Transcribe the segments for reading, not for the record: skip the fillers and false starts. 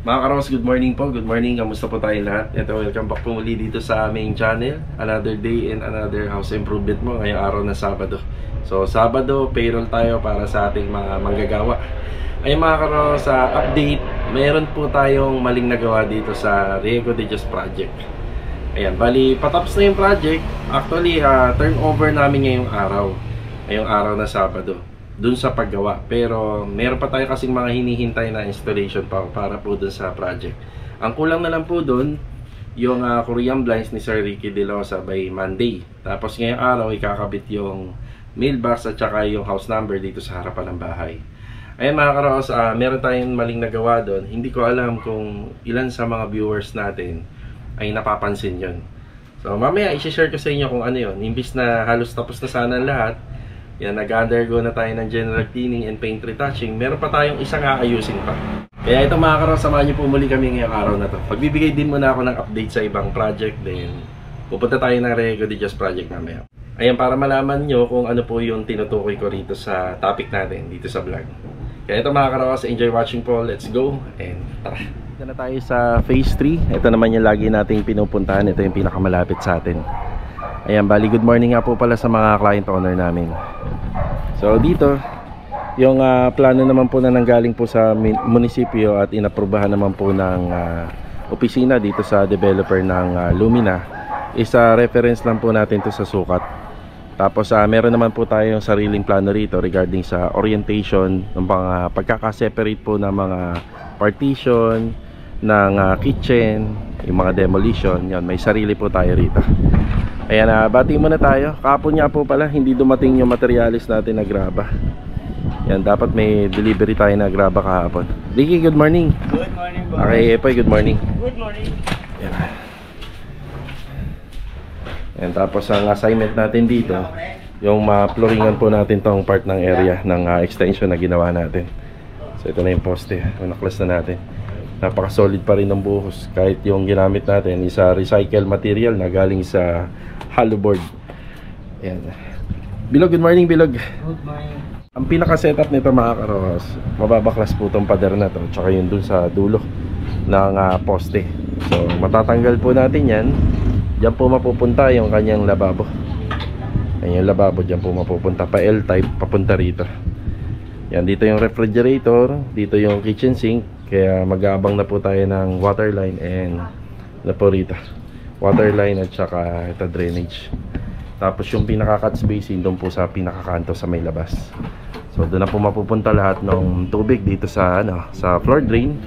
Mga karos, good morning po. Good morning. Kamusta po tayo lahat? Ito, welcome back po muli dito sa aming channel. Another day and another house improvement mo ngayong araw na Sabado. So, Sabado, payroll tayo para sa ating mga manggagawa. Ayun mga karos, sa update, mayroon po tayong maling nagawa dito sa Riego de Dios project. Ayan, bali, patapos na yung project. Actually, turnover namin ngayong araw na Sabado, dun sa paggawa. Pero meron pa tayo kasing mga hinihintay na installation pa para po dun sa project. Ang kulang na lang po dun yung Korean blinds ni Sir Ricky De Losa by Monday. Tapos ngayong araw ikakabit yung mailbox at saka yung house number dito sa harapan ng bahay. Ayun mga karos, meron tayong maling nagawa dun. Hindi ko alam kung ilan sa mga viewers natin ay napapansin yun. So mamaya i-share ko sa inyo kung ano yun. Imbis na halos tapos na sana lahat, yan, nag-undergo na tayo ng general cleaning and paint retouching. Meron pa tayong isang aayusin pa. Kaya ito mga karos, samahan niyo po muli kami ngayong araw na to. Pagbibigay din muna ako ng update sa ibang project. Then pupunta tayo ng Riego de Dios project mamaya. Ayan, para malaman nyo kung ano po yung tinutukoy ko rito sa topic natin dito sa vlog. Kaya ito mga karos, enjoy watching po. Let's go and tara. Dito na tayo sa phase 3. Ito naman yung lagi nating pinupuntahan. Ito yung pinakamalapit sa atin. Ayan, bali good morning nga po pala sa mga client owner namin. So dito, yung plano naman po na nanggaling po sa munisipyo at inaprubahan naman po ng opisina dito sa developer ng Lumina is reference lang po natin to sa sukat. Tapos meron naman po tayong sariling plano rito regarding sa orientation ng mga pagkakaseparate po ng mga partition ng kitchen, yung mga demolition. Yan, may sarili po tayo rito. Ayan, bati muna tayo. Kahapon nga po pala hindi dumating yung materialis natin na graba. Yan, dapat may delivery tayo na graba kahapon. Ricky, good morning. Good morning, boss. Okay, Epoy, good morning. Good morning. Yan. Yan, tapos ang assignment natin dito, yung ma-flooringan po natin tong part ng area ng extension na ginawa natin. So ito na yung poste, naklas na natin. Napaka-solid pa rin ng buhos. Kahit yung ginamit natin is recycled material na galing sa hollow board. Ayan. Bilog, good morning Bilog. Good morning. Ang pinaka-setup nito mga karos, mababaklas po itong pader na to, tsaka yun dun sa dulo ng poste. So matatanggal po natin yan. Diyan po mapupunta yung kanyang lababo. Ayan yung lababo, diyan po mapupunta pa L-type papunta rito. Yan, dito yung refrigerator, dito yung kitchen sink. Kaya mag-aabang na po tayo ng water line and na po rito, water line at saka ito drainage. Tapos yung pinaka-catch basin doon po sa pinakakanto sa may labas. So doon na po mapupunta lahat ng tubig dito sa sa floor drain.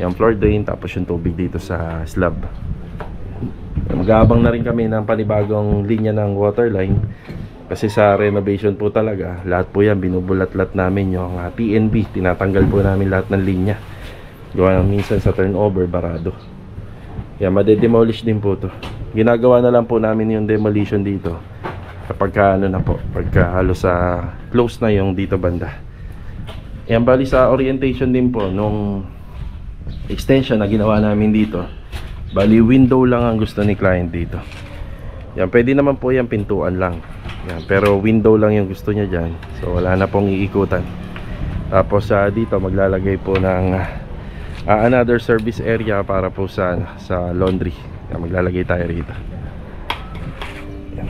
Yung floor drain, tapos yung tubig dito sa slab. Mag-aabang na rin kami ng panibagong linya ng water line. Kasi sa renovation po talaga, lahat po yan binubulat-lat namin yung PNB. Tinatanggal po namin lahat ng linya. Gawa minsan sa turnover, barado. Kaya made-demolish din po to. Ginagawa na lang po namin yung demolition dito kapag ano na po, pagka halos close na yung dito banda. Yan, bali sa orientation din po nung extension na ginawa namin dito, bali window lang ang gusto ni client dito. Yan, pwede naman po yan pintuan lang. Yan, pero window lang yung gusto niya dyan. So wala na pong iikutan. Tapos dito maglalagay po ng another service area para po sa laundry. Yan, maglalagay tayo rito. Yan.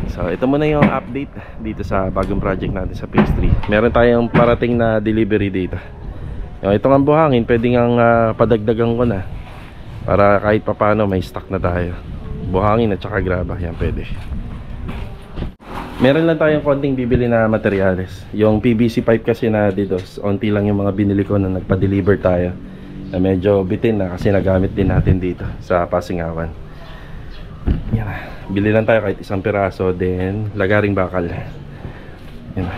So ito muna yung update dito sa bagong project natin sa phase 3. Meron tayong parating na delivery dito. Yung itong ang buhangin, pwede ngang padagdagan ko na para kahit papano may stock na tayo. Buhangin at saka graba, yan pwede. Meron lang tayong konting bibili na materyales. Yung PVC pipe kasi na dito, onti lang yung mga binili ko na nagpa-deliver tayo. Na medyo bitin na kasi nagamit din natin dito sa Pasingawan. Yan. Bili lang tayo kahit isang piraso, then lagaring bakal. Yan.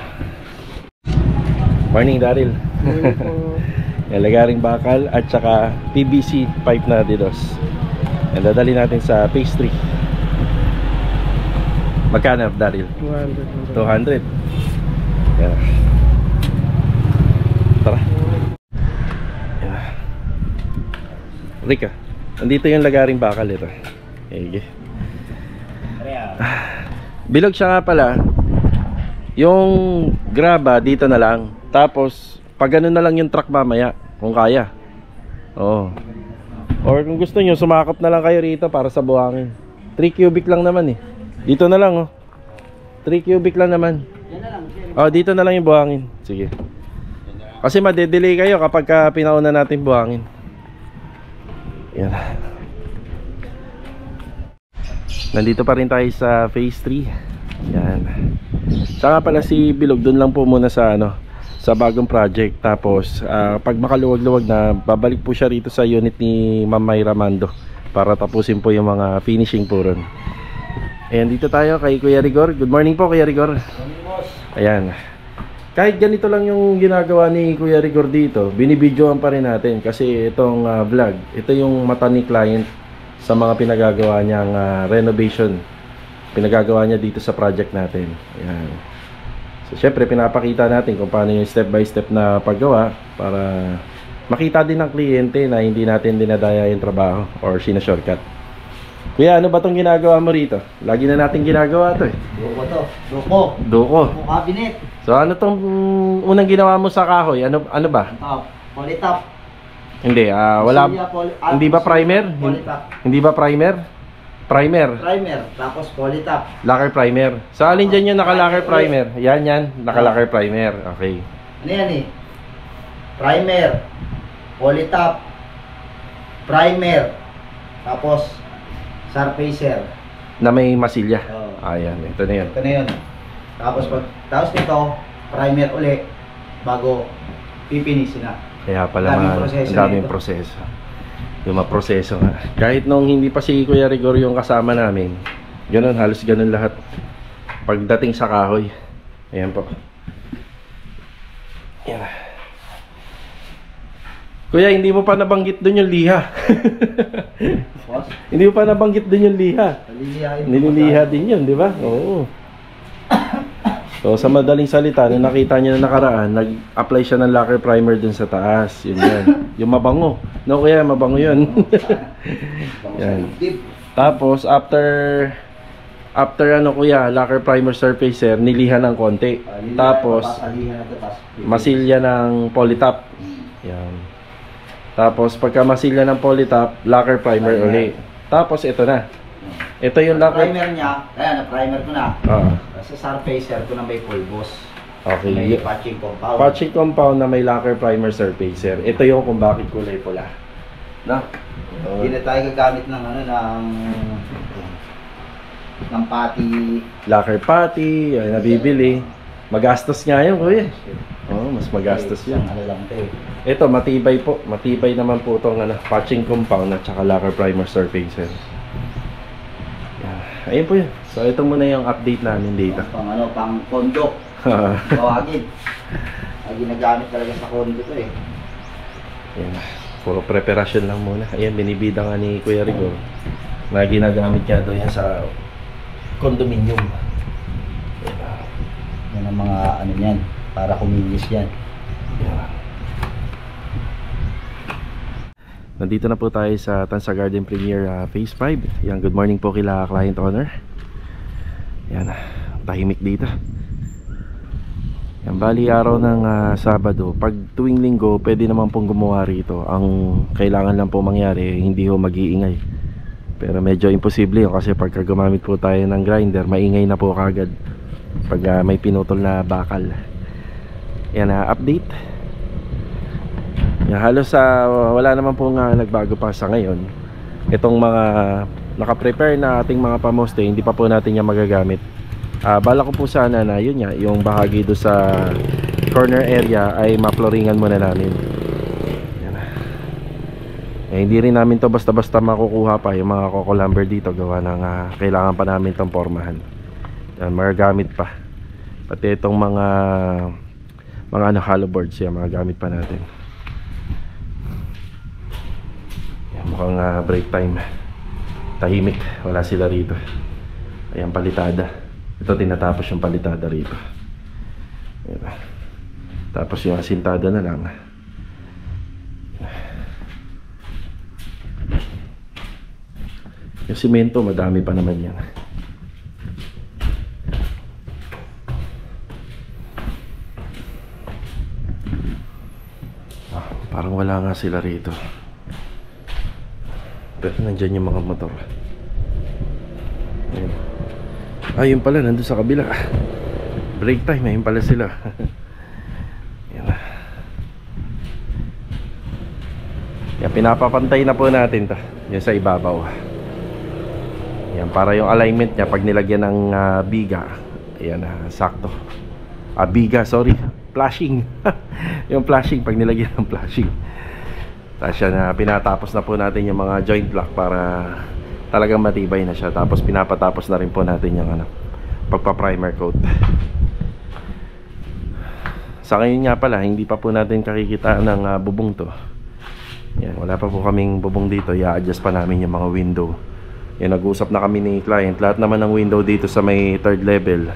Morning Daryl. Yan, lagaring bakal at saka PVC pipe na dito. Yan, dadali natin sa phase 3. Magkano, Daryl? 200. Yeah. Tara. Yeah. Rika, nandito yung lagaring bakal ito. Okay. Bilog siya nga pala. Yung graba dito na lang. Tapos pag ganun na lang yung truck mamaya, kung kaya. Oo. Or kung gusto nyo, sumakop na lang kayo rito para sa buhangin. 3 cubic lang naman eh. Dito na lang oh. 3 cubic lang naman. Oh, dito na lang yung buhangin. Sige. Kasi madedelay kayo kapag pinauna natin buhangin. Yan. Nandito pa rin tayo sa phase 3. Yan. Saka pala si Bilog, doon lang po muna sa sa bagong project. Tapos pag makaluwag-luwag na, babalik po siya rito sa unit ni Ma'am Myra Mando para tapusin po yung mga finishing po ron. Ayan, dito tayo kay Kuya Rigor. Good morning po, Kuya Rigor. Ayan. Kahit ganito lang yung ginagawa ni Kuya Rigor dito, binibidyoan pa rin natin kasi itong vlog, ito yung mata ni client sa mga pinagagawa niyang renovation. Pinagagawa niya dito sa project natin. Ayan. So syempre pinapakita natin kung paano yung step by step na paggawa para makita din ng kliyente na hindi natin dinadaya yung trabaho or sinashortcut. Kuya, ano ba tong ginagawa mo rito? Lagi na natin ginagawa to eh. Duko to. Duko. Duko. Duko cabinet. So ano tong unang ginawa mo sa kahoy? Ano ba? Top. Polytop. Hindi, wala. Hindi ba primer? Polytop. Hindi ba primer? Primer. Primer. Tapos polytop. Lacquer primer. So alin dyan yung naka-lacquer primer? Yan. Naka-lacquer primer. Okay. Ano yan eh? Primer. Polytop. Primer. Tapos surfacer. Na may masilya. Oh. Ayan, ito na yun. Ito na yun. Tapos nito, primer uli bago pipinisin na. Kaya pala ang daming proseso. Yung maproseso nga. Kahit nung hindi pa si Kuya Rigor yung kasama namin, ganun, halos ganun lahat. Pagdating sa kahoy. Ayan po. Yan. Kuya, hindi mo pa nabanggit dun yung liha. Hindi mo pa nabanggit dun yung liha. Nililiha din yun, di ba? Oo. So sa madaling salita, nung nakita niya na nakaraan, nag-apply siya ng lacquer primer dun sa taas. Yun yan. Yung mabango. No, kuya, mabango yun. Yan. Tapos after kuya, lacquer primer surfacer, niliha ng konti. Tapos masilya ng polytop. Yan. Tapos pagka masilya ng polytop, lacquer primer uli. Tapos ito na. Ito yung lacquer primer niya. Ayan, na-primer ko na. Sa surfacer ko na may pulbos. Okay. May patching compound. Patching compound na may lacquer primer surfacer. Ito yung kung bakit kulay pula. Na? Hindi na tayo gagamit ng ng pati. Lacquer pati, ay nabibili. Magastos nga yun, kuya. Mas magastos yan. Ito, matibay po. Matibay naman po itong patching compound at saka lacquer primer surfacer. Ayun po yun. So ito muna yung update namin dito. Pang kondo. Tawagin. Ay ginagamit talaga sa kondo to eh. Ayan. Puro preparasyon lang muna. Ayan, binibida nga ni Kuya Rigor na ginagamit niya doon yan sa condominium. Yan ang mga niyan para kuminis yan. Ayan. Nandito na po tayo sa Tansa Garden Premier Phase 5. Yan, good morning po kila client owner. Yan, tahimik dito. Yan, bali araw ng Sabado. Pag tuwing linggo, pwede naman pong gumawa rito. Ang kailangan lang po mangyari, hindi ho mag-iingay. Pero medyo imposible yun kasi pagka gumamit po tayo ng grinder, maingay na po kagad pag may pinutol na bakal. Yan, update. Yan, halos wala naman po nga nagbago pa sa ngayon. Itong mga naka-prepare na ating mga pamoste, hindi pa po natin yan magagamit. Bala ko po sana na yun nga, yung bahagi do sa corner area ay ma-flooringan muna namin. Yan. Hindi rin namin to basta-basta makukuha pa yung mga coco lumber dito, gawa ng kailangan pa namin itong pormahan. Yan, magagamit pa. Pati itong mga hollow boards yan, magagamit pa natin. Mukhang break time. Tahimik, wala sila rito. Ayan, palitada. Ito, tinatapos yung palitada rito. Ayan. Tapos yung asintada na lang. Yung simento, madami pa naman yan. Parang wala nga sila rito. Pero nandyan yung mga motor. Ayan. Yun pala, nandun sa kabila. Break time, ayun pala sila. Ayan. Yan, pinapapantay na po natin to. Yan sa ibabaw. Yan, para yung alignment niya pag nilagyan ng biga. Ayan, sakto. Biga, sorry. Flashing. Yung flashing, pag nilagyan ng flashing. Tapos yan, pinatapos na po natin yung mga joint block para talagang matibay na siya. Tapos pinapatapos na rin po natin yung pagpa-primer coat. Sa ngayon nga pala, hindi pa po natin kakikita ng bubong to. Yan, wala pa po kaming bubong dito. I-adjust pa namin yung mga window. Yan, nag-usap na kami ni client. Lahat naman ng window dito sa may 3rd level,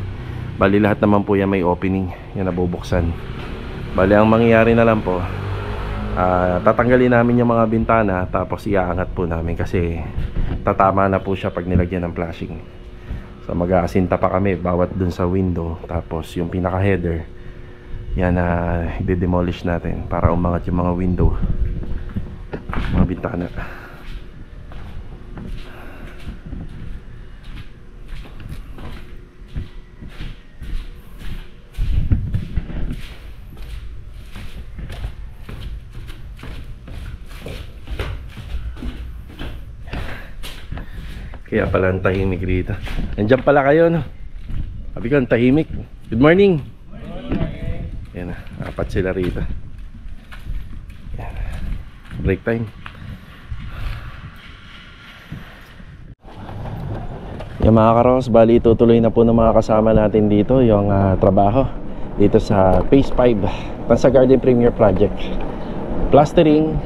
bali lahat naman po yan may opening. Yan, nabubuksan. Bali ang mangyayari na lang po, tatanggalin namin yung mga bintana, tapos iaangat po namin kasi tatama na po siya pag nilagyan ng flashing. So mag-aasinta pa kami bawat dun sa window. Tapos yung pinaka header, yan i-demolish natin para umangat yung mga window, mga bintana. Kaya pala ang tahimik rito. Nandiyan pala kayo, no? Sabi ko, ang tahimik. Good morning. Yan na, 4 sila rito. Yan. Break time. Yung mga karos, bali tutuloy na po ng mga kasama natin dito yung trabaho dito sa Phase 5 Tansa Garden Premier Project. Plastering,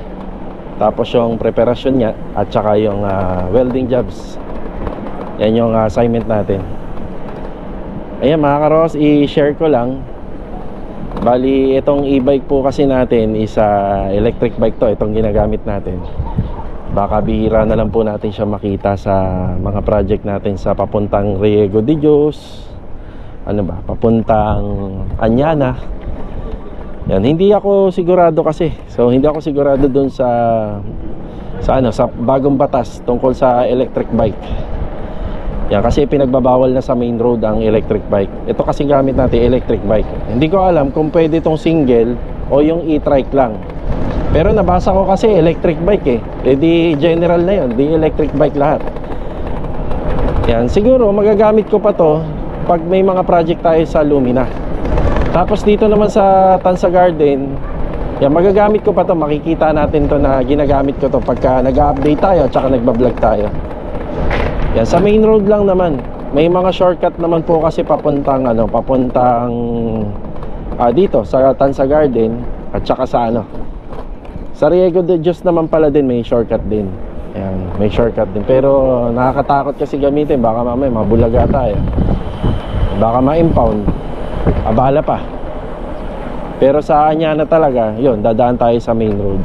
tapos yung preparasyon niya, at saka yung welding jobs. Yan yung assignment natin. Ayan mga karos, i-share ko lang. Bali itong e-bike po kasi natin is electric bike to. Itong ginagamit natin. Baka bihira na lang po natin siya makita sa mga project natin sa papuntang Riego de Dios, papuntang Anyana. Yan, hindi ako sigurado kasi. So hindi ako sigurado dun sa bagong batas tungkol sa electric bike. Yan, kasi pinagbabawal na sa main road ang electric bike. Ito kasi gamit natin electric bike. Hindi ko alam kung pwede itong single o yung e-trike lang. Pero nabasa ko kasi electric bike di general na yun, di electric bike lahat. Yan, siguro magagamit ko pa to pag may mga project tayo sa Lumina. Tapos dito naman sa Tansa Garden, yan, magagamit ko pa to. Makikita natin to na ginagamit ko to pagka nag-update tayo at saka nagbablog tayo. Yan, sa main road lang naman. May mga shortcut naman po kasi papuntang dito sa Tansa Garden at saka sa Riego de Dios naman pala din may shortcut din. Yan, may shortcut din. Pero nakakatakot kasi gamitin, baka mamaya mabulaga tayo. Baka ma-impound. Abala pa. Pero sa Anyana talaga, yun, dadaan tayo sa main road.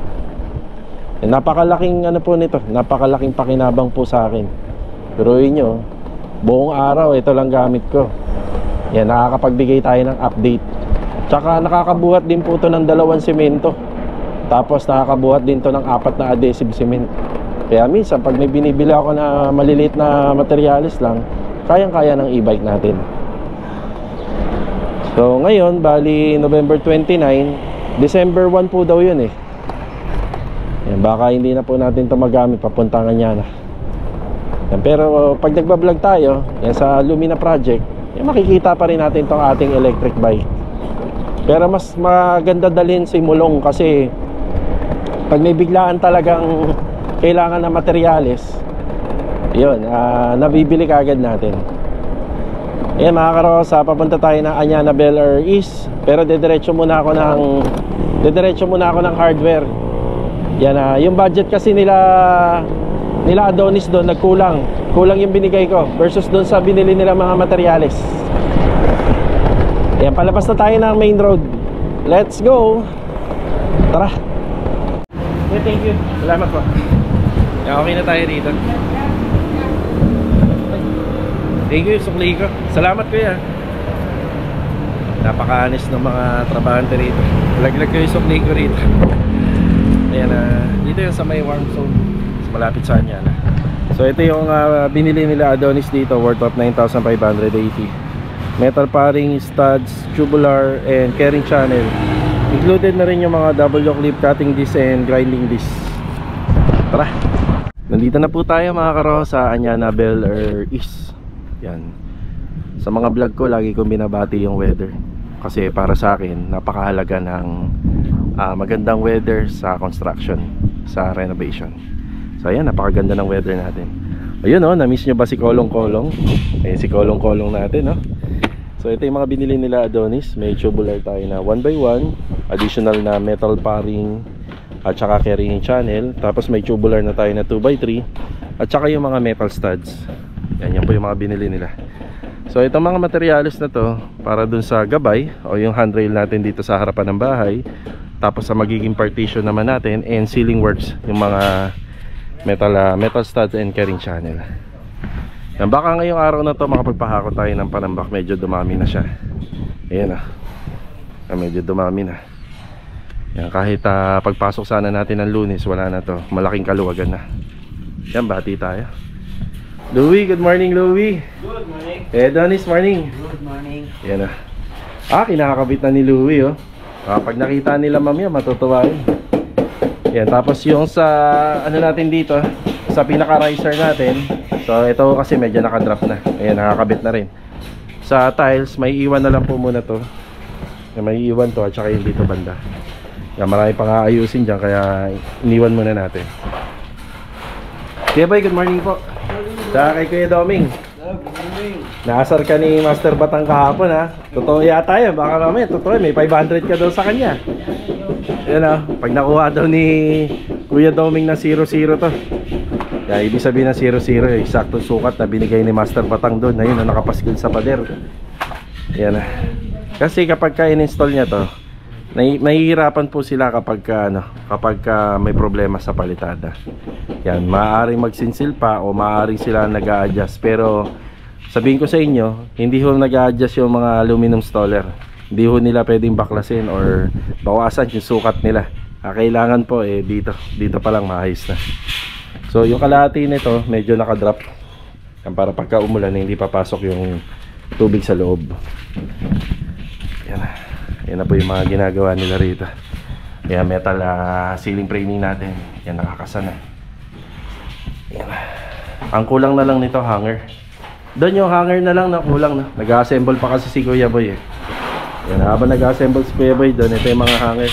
Napakalaking po nito, napakalaking pakinabang po sa akin. Turuin nyo, buong araw ito lang gamit ko. Yan, nakakapagbigay tayo ng update. Tsaka nakakabuhat din po ito ng 2 semento. Tapos nakakabuhat din to ng 4 na adhesive cement. Kaya minsan pag may binibili ako na maliliit na materials lang, kayang-kaya ng e-bike natin. So ngayon, bali November 29, December 1 po daw yun Yan, baka hindi na po natin ito magamit papuntangan niya na. Pero pag nagbablog tayo yan sa Lumina Project, yan, makikita pa rin natin itong ating electric bike. Pero mas maganda dalhin si Mulong kasi pag may biglaan talagang kailangan ng materyales, yun, nabibili kagad natin. Ayan mga karos, papunta tayo ng Anyana Bel Air East. Pero didiretso muna ako ng hardware. Yan, yung budget kasi nila Adonis doon nagkulang. Kulang yung binigay ko versus doon sa binili nila mga materyales. Ayan, palabas na tayo ng main road. Let's go. Tara. Okay, thank you. Salamat po. Yan, okay na tayo dito. Thank you, sukli ko. Salamat kuya. Napaka-honest ng mga trabahante rito. Laglag ko yung sukli ko rito. dito yun sa may warm zone, malapit sa Anyana. So ito yung binili nila Adonis dito, worth of 9,580. Metal paring, studs, tubular, and carrying channel. Included na rin yung mga double yoke clip, cutting disc, and grinding disc. Tara! Nandito na po tayo mga karo sa Anyana, Bel Air East. Yan. Sa mga vlog ko, lagi kong binabati yung weather. Kasi para sa akin, napakahalaga ng magandang weather sa construction, sa renovation. So ayan, napakaganda ng weather natin. Ayun oh, na-miss nyo ba si Kolong-Kolong? Eh, si Kolong-Kolong natin, no? So ito yung mga binili nila Adonis. May tubular tayo na 1x1, additional na metal paring, at saka carrying channel. Tapos may tubular na tayo na 2x3, at saka yung mga metal studs. Yan po yung mga binili nila. So itong mga materials na to para dun sa gabay o yung handrail natin dito sa harapan ng bahay. Tapos sa magiging partition naman natin and ceiling works, yung mga metal studs and carrying channel. Yan, baka ngayong araw na to makapagpahako tayo ng panambak. Medyo dumami na siya. Ayan medyo dumami na. Yan, kahit pagpasok sana natin ng Lunes, wala na to. Malaking kaluwagan na. Yan, bati tayo. Louie, good morning Louie. Good morning. Adonis, morning. Good morning. Yan na. Kinakabit na ni Louie oh. Pag nakita nila mamaya, matutuwa yun. Yan, tapos yung sa ano natin dito, sa pinaka-riser natin. So ito kasi medyo nakadrop na. Ayan, nakakabit na rin. Sa tiles, may iwan na lang po muna to. May iwan to at saka yung dito banda. Yan, marami pang aayusin dyan, kaya iniwan muna natin. Kuya Boy, good morning po. Sa kay Kuya Doming. Naasar ka ni Master Batang kahapon ha. Totoo yata yun. Baka mamaya totoo may 500 ka daw sa kanya. Yan o. Pag nakuha daw ni Kuya Doming na 0-0 to. Kaya ibig sabihin na 0-0 eksakto sukat na binigay ni Master Batang doon. Ayun na nakapaskil sa pader. Yan na. Kasi kapag ka-in-install niya to, nahihirapan po sila kapag may problema sa palitada. Yan, maaaring magsinsil pa o maaaring sila nag-a-adjust. Pero sabihin ko sa inyo, hindi ho nag-a-adjust yung mga aluminum stoller. Hindi ho nila pwedeng baklasin or bawasan yung sukat nila. Kailangan po dito pa lang maayos na. So yung kalahati nito medyo nakadrop. Yan, para pagka umulan hindi papasok yung tubig sa loob. Yan. Yan na po yung mga ginagawa nila rito. Yan, metal ceiling framing natin. Yan, nakakasa na. Yan. Ang kulang na lang nito, hanger. Doon yung hanger na lang na kulang na. Nag-assemble pa kasi si Kuya Boy eh. Yan, habang nag-assemble si Kuya Boy doon, ito yung mga hanger.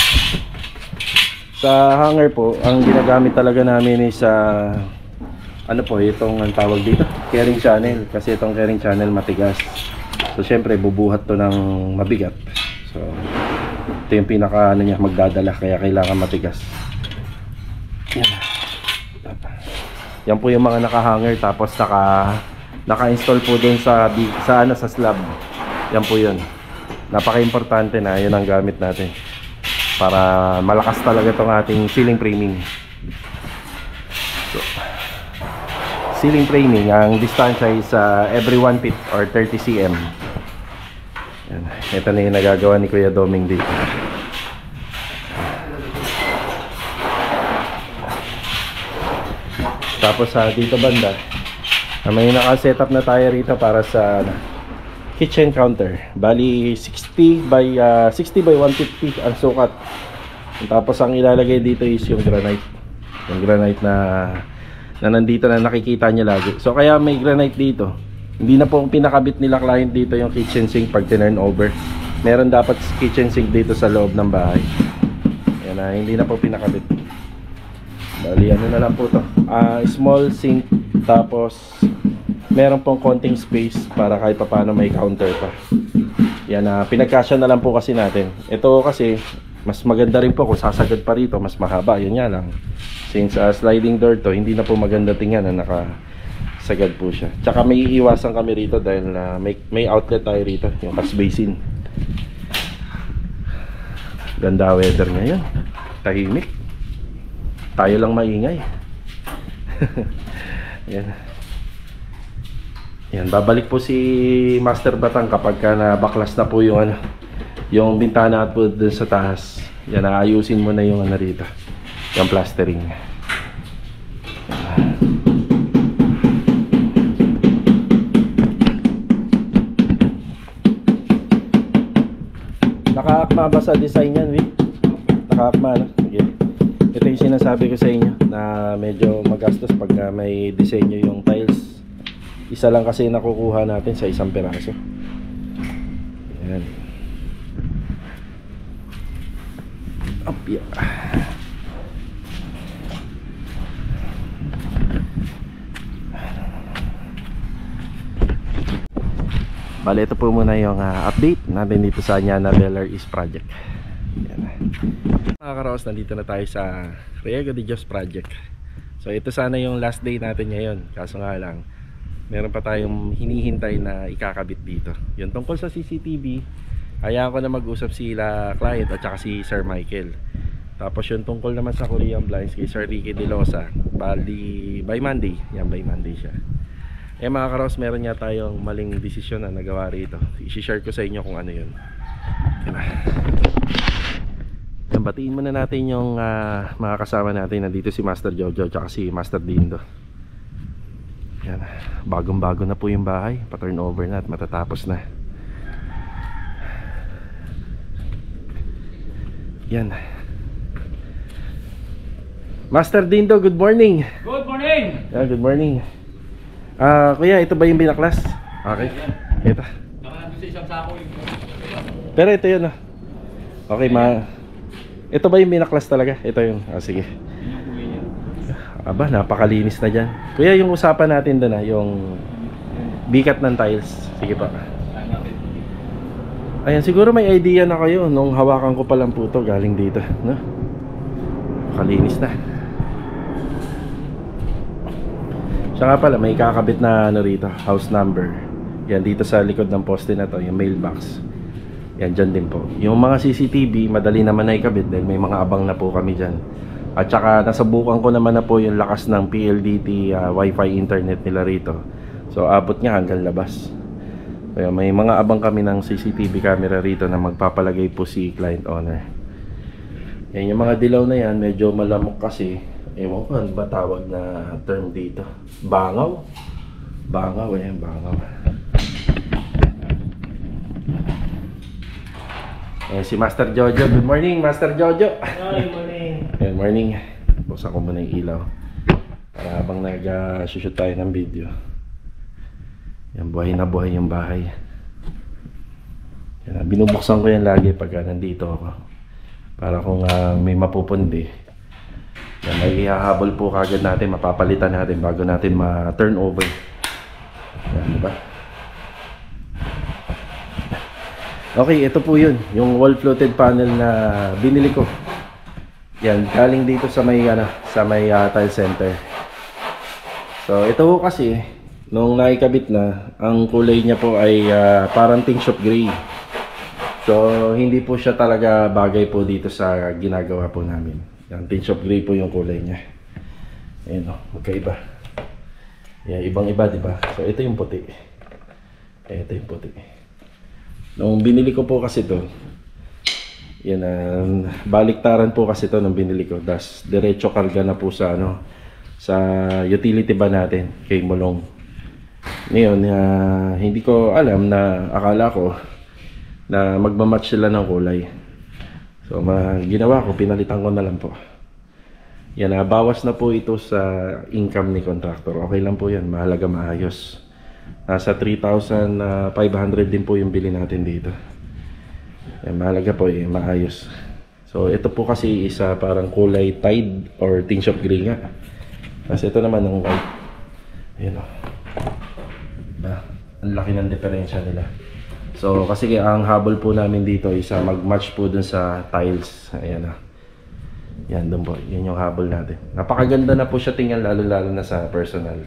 Sa hanger po, ang ginagamit talaga namin is ano po, itong ang tawag dito, carrying channel. Kasi itong carrying channel matigas. So syempre bubuhat to ng mabigat. So ito yung pinaka ano niya, magdadala, kaya kailangan matigas. Yan. Yan po yung mga naka-hanger, tapos naka-install po dun sa slab. Yan po yun. Napaka-importante na yun ang gamit natin para malakas talaga itong ating ceiling framing. So, ceiling framing, ang distansya is every 1 feet or 30 cm. Yan. Ito na yung nagagawa ni Kuya Doming dito. Tapos dito banda, may naka-setup na tayo rito para sa kitchen counter. Bali 60 by 150 ang sukat. Tapos ang ilalagay dito is yung granite. Yung granite na nandito na nakikita niya lagi. So kaya may granite dito. Hindi na po pinakabit nila client dito yung kitchen sink pag turn over. Meron dapat kitchen sink dito sa loob ng bahay. Yan hindi na po pinakabit. Bali ano na lang po to. Small sink, tapos meron pong konting space para kahit paano may counter pa. Yan pinagkasya na lang po kasi natin. Ito kasi mas maganda rin po kung sasagad pa rito, mas mahaba. Yun nga lang. Since sliding door to, hindi na po maganda tingnan na nakasagad po siya. Tsaka may iiwasan kami rito dahil may outlet tayo rito, yung catch basin. Ganda weather ngayon. Tahimik. Tayo lang maingay. Yan. Yan, babalik po si Master Batang kapag nabaklas na po yung yung bintana at po dun sa taas. Yan, aayusin mo na yung rito, yung plastering. mabasa design yan, Vic. Nakaakma, no? Sige. Ito yung sinasabi ko sa inyo na medyo magastos pag may disenyo yung tiles. Isa lang kasi nakukuha natin sa isang piraso. Ayan. Up, yeah. Bale, ito po muna yung update natin dito sa Ñana Beller East Project. Ayan. Mga karaos, nandito na tayo sa Riego de Dios Project. So ito sana yung last day natin ngayon. Kaso nga lang, meron pa tayong hinihintay na ikakabit dito. Yung tungkol sa CCTV, hayaan ko na mag-usap sila client at saka si Sir Michael. Tapos yung tungkol naman sa Korean Blinds kay Sir Ricky De Losa, bali by Monday. Yan, by Monday siya. Mga karaos, meron nga tayong maling desisyon na nagawa rito. I-share ko sa inyo kung ano yun. Yan, batiin muna natin yung mga kasama natin. Nandito si Master Jojo at si Master Dindo. Yan, bagong-bago na po yung bahay. Pa-turnover na at matatapos na. Yan. Master Dindo, good morning. Good morning. Yan, good morning. Kuya, ito ba yung binaklas? Okay. Ito. Naka sa isang sako yung... Pero ito yun, okay, ito ba yung binaklas talaga? Ito yun. Sige. Yung kuya niya. Aba, napakalinis na dyan. Kuya, yung usapan natin doon yung bikat ng tiles. Sige pa. Ayan, siguro may idea na kayo nung hawakan ko pa lang po ito galing dito, no? Nakalinis na. Siya nga pala, may kakabit na ano rito, house number. Yan, dito sa likod ng poste na to, yung mailbox. Yan, dyan din po. Yung mga CCTV, madali naman na ikabit dahil may mga abang na po kami dyan. At saka, nasubukan ko naman na po yung lakas ng PLDT Wi-Fi internet nila rito. So, abot nga hanggang labas. Kaya may mga abang kami ng CCTV camera rito na magpapalagay po si client owner. Yan, yung mga dilaw na yan, medyo malamok kasi. Ewan ko, ano ba tawag na term dito? Bangaw? Bangaw, ayan, bangaw. Ayan, si Master Jojo. Good morning, Master Jojo. Good morning. Good morning. Buksan ko muna yung ilaw para habang nag-shoot tayo ng video. Yan, buhay na buhay yung bahay. Yan, binubuksan ko yan lagi pag nandito ako. Para kung may mapupundi. Yan, may ihahabol po kagad natin, mapapalitan natin bago natin ma-turn over. Yan, diba? Okay, ito po yun. Yung wall floated panel na binili ko. Yan, galing dito sa may, tile center. So, ito po kasi, nung naikabit na, ang kulay niya po ay parang tin shop gray. So, hindi po siya talaga bagay po dito sa ginagawa po namin. Yan, tin shop gray po yung kulay niya. Ayan o, magkaiba. Yan, ibang-iba, diba? So, ito yung puti. Ito yung puti. Nung binili ko po kasi to, yan, baliktaran po kasi to nung binili ko. Das, diretso karga na po sa, sa utility ba natin, kay Mulong. Ngayon, hindi ko alam na, akala ko, na magmamatch sila ng kulay. So, ginawa ko, pinalitan ko na lang po. Yan, bawas na po ito sa income ni contractor. Okay lang po yan, mahalaga maayos. Nasa 3,500 din po yung bili natin dito. Yan, mahalaga po maayos. So, ito po kasi isa parang kulay Tide or tin shop gray nga. Kasi ito naman ng white. Ayan o. Ang laki ng diferensya nila. So, kasi ang habol po namin dito isa mag-match po dun sa tiles. Ayan o. Yan, dun po. Yan yung habol natin. Napakaganda na po siya tingnan, lalo-lalo na sa personal.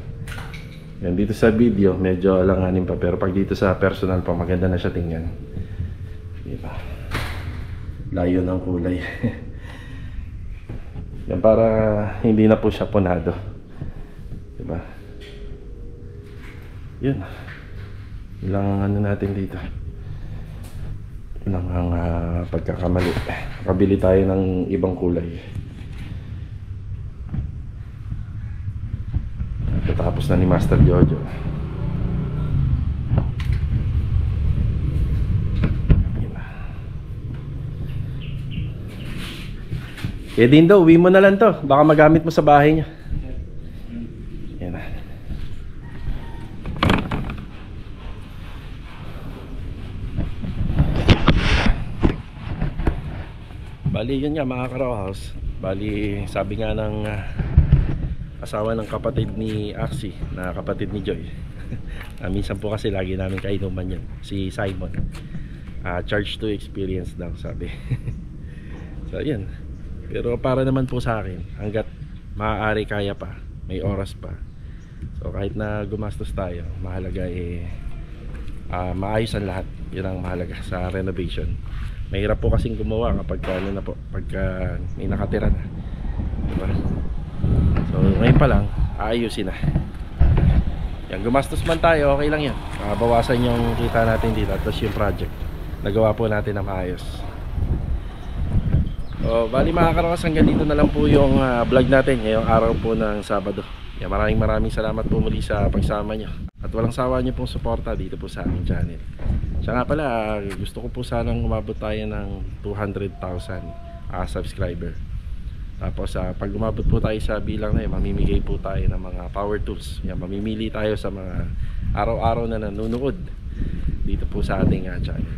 Yan, dito sa video, medyo alanganin pa. Pero pag dito sa personal pa, maganda na siya tingnan. Diba? Layo ng kulay. Yan, para hindi na po siya punado. Diba? Yun. Ilang ano natin dito. Ilang ang pagkakamali. Nakabili tayo ng ibang kulay. Tapos na ni Master Jojo. Eh din daw, uwi mo na lang to. Baka magamit mo sa bahay niya. Yan na. Bali yun nga mga ka-Raw House. Bali sabi nga ng asawa ng kapatid ni Axie, na kapatid ni Joy. Minsan po kasi lagi namin kainuman yun, si Simon. Charge to experience daw sabi. So yun. Pero para naman po sa akin, hanggat maaari kaya pa, may oras pa. So kahit na gumastos tayo, mahalaga maayos ang lahat. Yun ang mahalaga sa renovation. Mahirap po kasing gumawa kapag ano na po, pagka may nakatira na. Diba? So ngayon pa lang, aayusin na. Yan, gumastos man tayo, okay lang yan. Bawasan yung kita natin dito, tapos yung project nagawa po natin na maayos. So bali mga karawas, hanggang dito na lang po yung vlog natin ngayong araw po ng Sabado. Yan, maraming salamat po muli sa pagsama nyo. At walang sawa nyo pong suporta dito po sa aming channel. Siya nga pala, gusto ko po sanang umabot tayo ng 200,000 subscriber. Tapos pag umabot po tayo sa bilang na yun, mamimigay po tayo ng mga power tools. Yan, mamimili tayo sa mga araw-araw na nanonood dito po sa ating channel.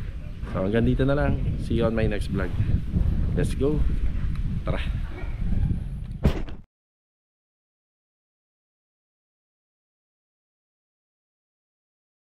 So hanggang dito na lang. See you on my next vlog. Let's go. Tara.